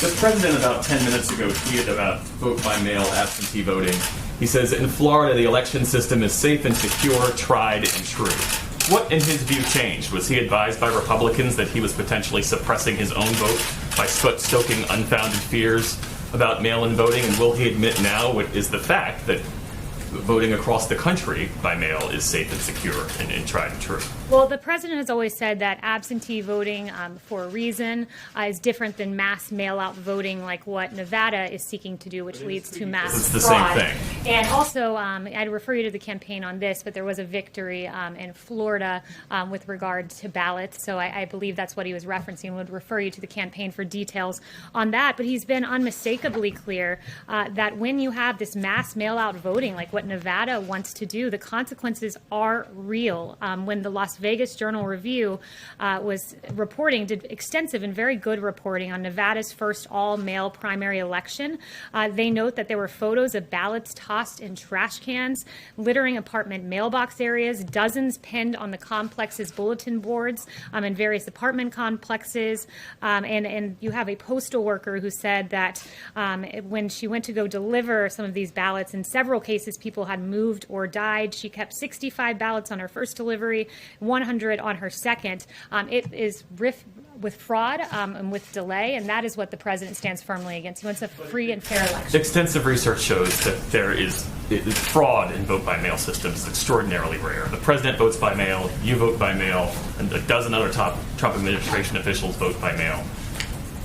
The president about 10 minutes ago tweeted about vote-by-mail absentee voting. He says, in Florida, the election system is safe and secure, tried and true. What, in his view, changed? Was he advised by Republicans that he was potentially suppressing his own vote by stoking unfounded fears about mail-in voting? And will he admit now what is the fact that voting across the country by mail is safe and secure and tried and true? Well, the president has always said that absentee voting for a reason is different than mass mail-out voting like what Nevada is seeking to do, which leads to mass It's the fraud. same thing. And also, I'd refer you to the campaign on this, but there was a victory in Florida with regard to ballots. So I believe that's what he was referencing. Would refer you to the campaign for details on that. But he's been unmistakably clear that when you have this mass mail-out voting like what Nevada wants to do, the consequences are real. When the Las Vegas Journal-Review was reporting, did extensive and very good reporting on Nevada's first all-male primary election. They note that there were photos of ballots tossed in trash cans, littering apartment mailbox areas, dozens pinned on the complex's bulletin boards in various apartment complexes. And you have a postal worker who said that when she went to go deliver some of these ballots, in several cases people had moved or died. She kept 65 ballots on her first delivery, 100 on her second. It is with fraud and with delay, and that is what the president stands firmly against. He wants a free and fair election. Extensive research shows that there is fraud in vote-by-mail systems is extraordinarily rare. The president votes by mail, you vote by mail, and a dozen other top Trump administration officials vote by mail.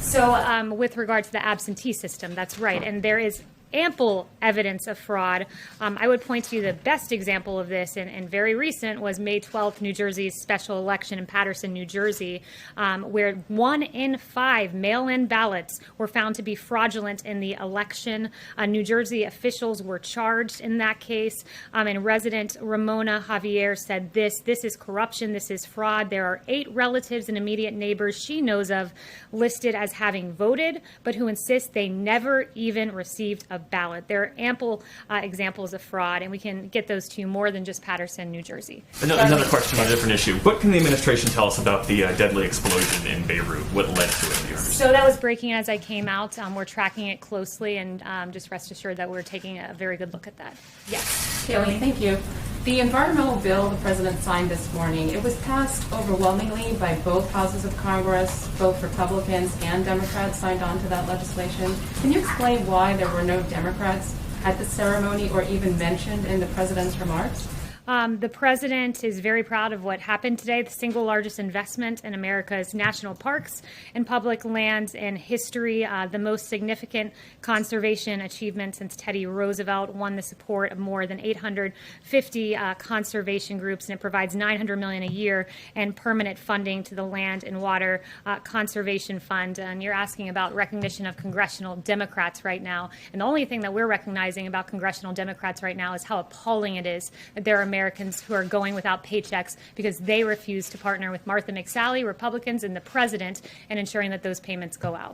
So with regard to the absentee system, that's right, and there is ample evidence of fraud. I would point to you the best example of this, and very recent, was May 12th, New Jersey's special election in Paterson, New Jersey, where 1 in 5 mail-in ballots were found to be fraudulent in the election. New Jersey officials were charged in that case, and resident Ramona Javier said this is corruption, this is fraud. There are 8 relatives and immediate neighbors she knows of listed as having voted, but who insist they never even received a ballot. There are ample examples of fraud, and we can get those to you more than just Paterson, New Jersey. Another question on a different issue. What can the administration tell us about the deadly explosion in Beirut? What led to it? So that was breaking as I came out. We're tracking it closely, and just rest assured that we're taking a very good look at that. Yes. Kayleigh, thank you. The environmental bill the president signed this morning, it was passed overwhelmingly by both houses of Congress. Both Republicans and Democrats signed on to that legislation. Can you explain why there were no Democrats at the ceremony or even mentioned in the president's remarks? The president is very proud of what happened today, the single largest investment in America's national parks and public lands in history, the most significant conservation achievement since Teddy Roosevelt won the support of more than 850 conservation groups, and it provides $900 million a year and permanent funding to the Land and Water Conservation Fund. And you're asking about recognition of congressional Democrats right now, and the only thing that we're recognizing about congressional Democrats right now is how appalling it is that there are Americans who are going without paychecks because they refuse to partner with Martha McSally, Republicans, and the president in ensuring that those payments go out.